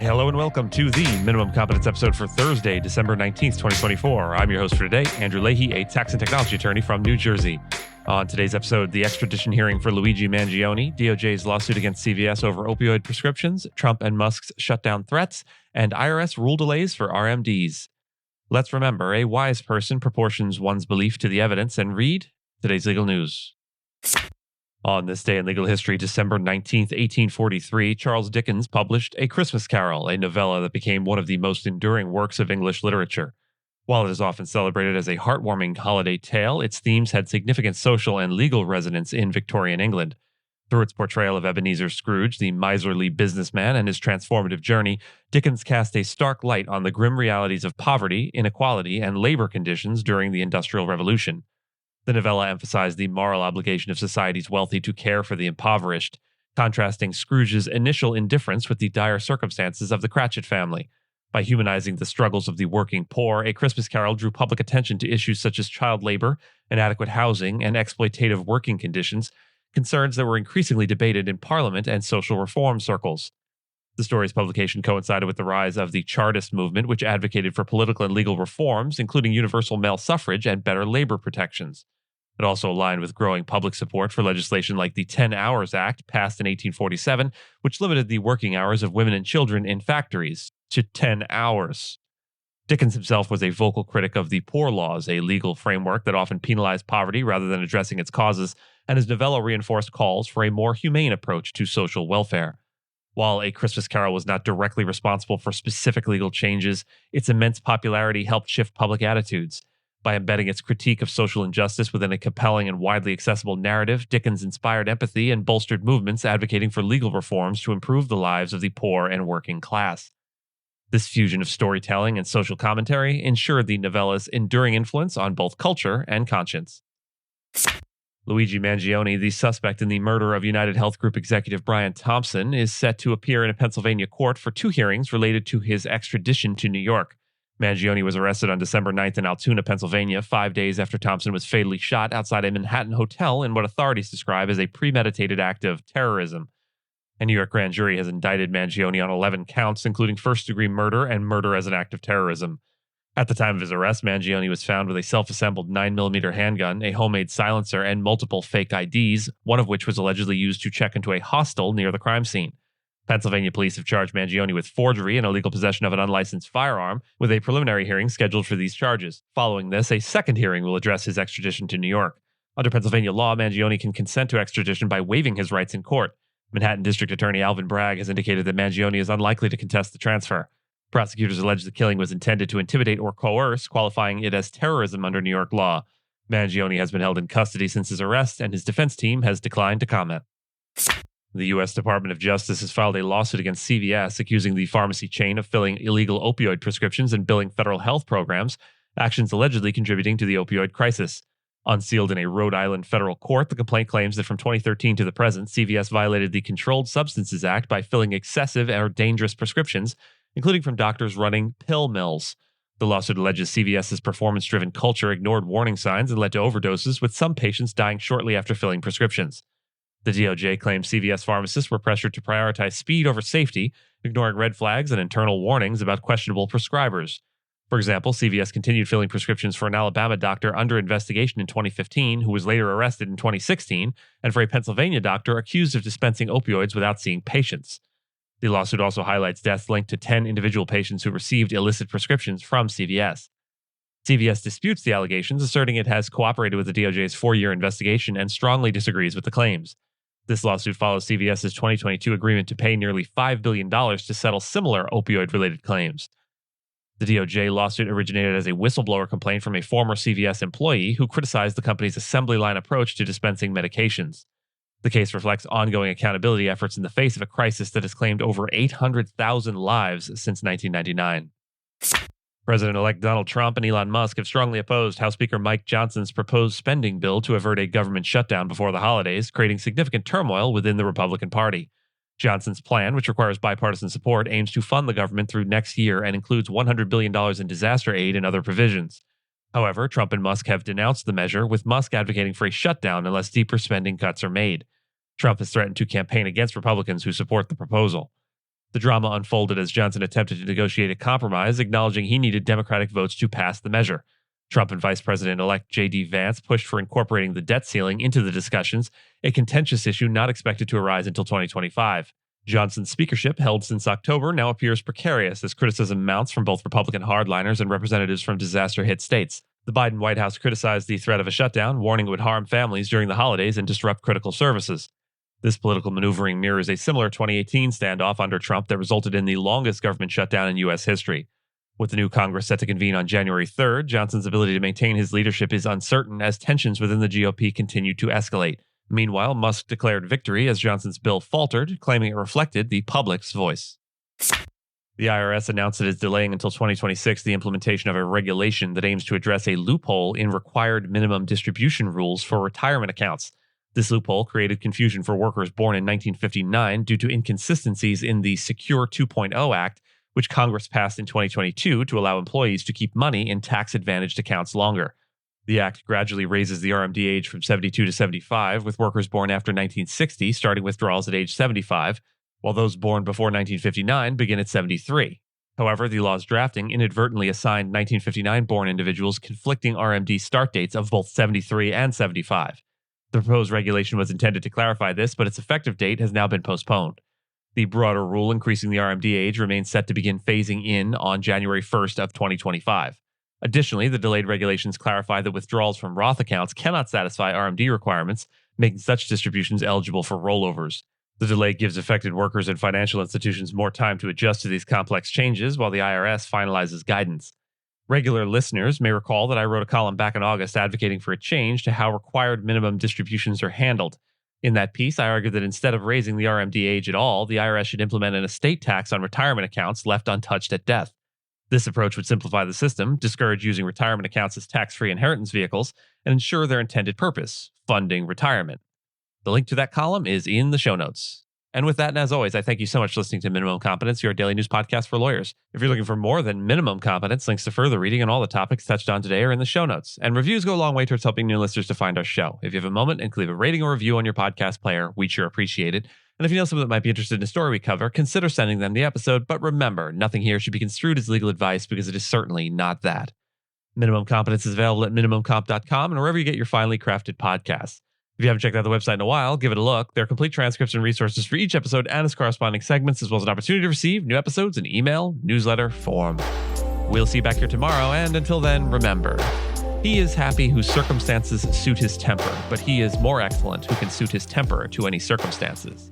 Hello and welcome to the Minimum Competence episode for Thursday, December 19th, 2024. I'm your host for today, Andrew Leahy, a tax and technology attorney from New Jersey. On today's episode, the extradition hearing for Luigi Mangione, DOJ's lawsuit against CVS over opioid prescriptions, Trump and Musk's shutdown threats, and IRS rule delays for RMDs. Let's remember, a wise person proportions one's belief to the evidence and read today's legal news. On this day in legal history, December 19th, 1843, Charles Dickens published A Christmas Carol, a novella that became one of the most enduring works of English literature. While it is often celebrated as a heartwarming holiday tale, its themes had significant social and legal resonance in Victorian England. Through its portrayal of Ebenezer Scrooge, the miserly businessman, and his transformative journey, Dickens cast a stark light on the grim realities of poverty, inequality, and labor conditions during the Industrial Revolution. The novella emphasized the moral obligation of society's wealthy to care for the impoverished, contrasting Scrooge's initial indifference with the dire circumstances of the Cratchit family. By humanizing the struggles of the working poor, A Christmas Carol drew public attention to issues such as child labor, inadequate housing, and exploitative working conditions, concerns that were increasingly debated in Parliament and social reform circles. The story's publication coincided with the rise of the Chartist movement, which advocated for political and legal reforms, including universal male suffrage and better labor protections. It also aligned with growing public support for legislation like the 10 Hours Act, passed in 1847, which limited the working hours of women and children in factories to 10 hours. Dickens himself was a vocal critic of the Poor Laws, a legal framework that often penalized poverty rather than addressing its causes, and his novella reinforced calls for a more humane approach to social welfare. While A Christmas Carol was not directly responsible for specific legal changes, its immense popularity helped shift public attitudes. By embedding its critique of social injustice within a compelling and widely accessible narrative, Dickens inspired empathy and bolstered movements advocating for legal reforms to improve the lives of the poor and working class. This fusion of storytelling and social commentary ensured the novella's enduring influence on both culture and conscience. Luigi Mangione, the suspect in the murder of United Health Group executive Brian Thompson, is set to appear in a Pennsylvania court for two hearings related to his extradition to New York. Mangione was arrested on December 9th in Altoona, Pennsylvania, 5 days after Thompson was fatally shot outside a Manhattan hotel in what authorities describe as a premeditated act of terrorism. A New York grand jury has indicted Mangione on 11 counts, including first-degree murder and murder as an act of terrorism. At the time of his arrest, Mangione was found with a self-assembled 9mm handgun, a homemade silencer, and multiple fake IDs, one of which was allegedly used to check into a hostel near the crime scene. Pennsylvania police have charged Mangione with forgery and illegal possession of an unlicensed firearm, with a preliminary hearing scheduled for these charges. Following this, a second hearing will address his extradition to New York. Under Pennsylvania law, Mangione can consent to extradition by waiving his rights in court. Manhattan District Attorney Alvin Bragg has indicated that Mangione is unlikely to contest the transfer. Prosecutors allege the killing was intended to intimidate or coerce, qualifying it as terrorism under New York law. Mangione has been held in custody since his arrest, and his defense team has declined to comment. The U.S. Department of Justice has filed a lawsuit against CVS, accusing the pharmacy chain of filling illegal opioid prescriptions and billing federal health programs, actions allegedly contributing to the opioid crisis. Unsealed in a Rhode Island federal court, the complaint claims that from 2013 to the present, CVS violated the Controlled Substances Act by filling excessive or dangerous prescriptions, including from doctors running pill mills. The lawsuit alleges CVS's performance-driven culture ignored warning signs and led to overdoses, with some patients dying shortly after filling prescriptions. The DOJ claims CVS pharmacists were pressured to prioritize speed over safety, ignoring red flags and internal warnings about questionable prescribers. For example, CVS continued filling prescriptions for an Alabama doctor under investigation in 2015, who was later arrested in 2016, and for a Pennsylvania doctor accused of dispensing opioids without seeing patients. The lawsuit also highlights deaths linked to 10 individual patients who received illicit prescriptions from CVS. CVS disputes the allegations, asserting it has cooperated with the DOJ's 4-year investigation and strongly disagrees with the claims. This lawsuit follows CVS's 2022 agreement to pay nearly $5 billion to settle similar opioid-related claims. The DOJ lawsuit originated as a whistleblower complaint from a former CVS employee who criticized the company's assembly line approach to dispensing medications. The case reflects ongoing accountability efforts in the face of a crisis that has claimed over 800,000 lives since 1999. President-elect Donald Trump and Elon Musk have strongly opposed House Speaker Mike Johnson's proposed spending bill to avert a government shutdown before the holidays, creating significant turmoil within the Republican Party. Johnson's plan, which requires bipartisan support, aims to fund the government through next year and includes $100 billion in disaster aid and other provisions. However, Trump and Musk have denounced the measure, with Musk advocating for a shutdown unless deeper spending cuts are made. Trump has threatened to campaign against Republicans who support the proposal. The drama unfolded as Johnson attempted to negotiate a compromise, acknowledging he needed Democratic votes to pass the measure. Trump and Vice President-elect J.D. Vance pushed for incorporating the debt ceiling into the discussions, a contentious issue not expected to arise until 2025. Johnson's speakership, held since October, now appears precarious as criticism mounts from both Republican hardliners and representatives from disaster-hit states. The Biden White House criticized the threat of a shutdown, warning it would harm families during the holidays and disrupt critical services. This political maneuvering mirrors a similar 2018 standoff under Trump that resulted in the longest government shutdown in U.S. history. With the new Congress set to convene on January 3rd, Johnson's ability to maintain his leadership is uncertain as tensions within the GOP continue to escalate. Meanwhile, Musk declared victory as Johnson's bill faltered, claiming it reflected the public's voice. The IRS announced it is delaying until 2026 the implementation of a regulation that aims to address a loophole in required minimum distribution rules for retirement accounts. This loophole created confusion for workers born in 1959 due to inconsistencies in the Secure 2.0 Act, which Congress passed in 2022 to allow employees to keep money in tax-advantaged accounts longer. The act gradually raises the RMD age from 72 to 75, with workers born after 1960 starting withdrawals at age 75, while those born before 1959 begin at 73. However, the law's drafting inadvertently assigned 1959-born individuals conflicting RMD start dates of both 73 and 75. The proposed regulation was intended to clarify this, but its effective date has now been postponed. The broader rule increasing the RMD age remains set to begin phasing in on January 1st of 2025. Additionally, the delayed regulations clarify that withdrawals from Roth accounts cannot satisfy RMD requirements, making such distributions eligible for rollovers. The delay gives affected workers and financial institutions more time to adjust to these complex changes while the IRS finalizes guidance. Regular listeners may recall that I wrote a column back in August advocating for a change to how required minimum distributions are handled. In that piece, I argued that instead of raising the RMD age at all, the IRS should implement an estate tax on retirement accounts left untouched at death. This approach would simplify the system, discourage using retirement accounts as tax-free inheritance vehicles, and ensure their intended purpose, funding retirement. The link to that column is in the show notes. And with that, and as always, I thank you so much for listening to Minimum Competence, your daily news podcast for lawyers. If you're looking for more than minimum competence, links to further reading and all the topics touched on today are in the show notes. And reviews go a long way towards helping new listeners to find our show. If you have a moment and can leave a rating or review on your podcast player, we'd sure appreciate it. And if you know someone that might be interested in a story we cover, consider sending them the episode. But remember, nothing here should be construed as legal advice because it is certainly not that. Minimum Competence is available at minimumcomp.com and wherever you get your finely crafted podcasts. If you haven't checked out the website in a while, give it a look. There are complete transcripts and resources for each episode and its corresponding segments, as well as an opportunity to receive new episodes in email, newsletter, form. We'll see you back here tomorrow, and until then, remember, he is happy whose circumstances suit his temper, but he is more excellent who can suit his temper to any circumstances.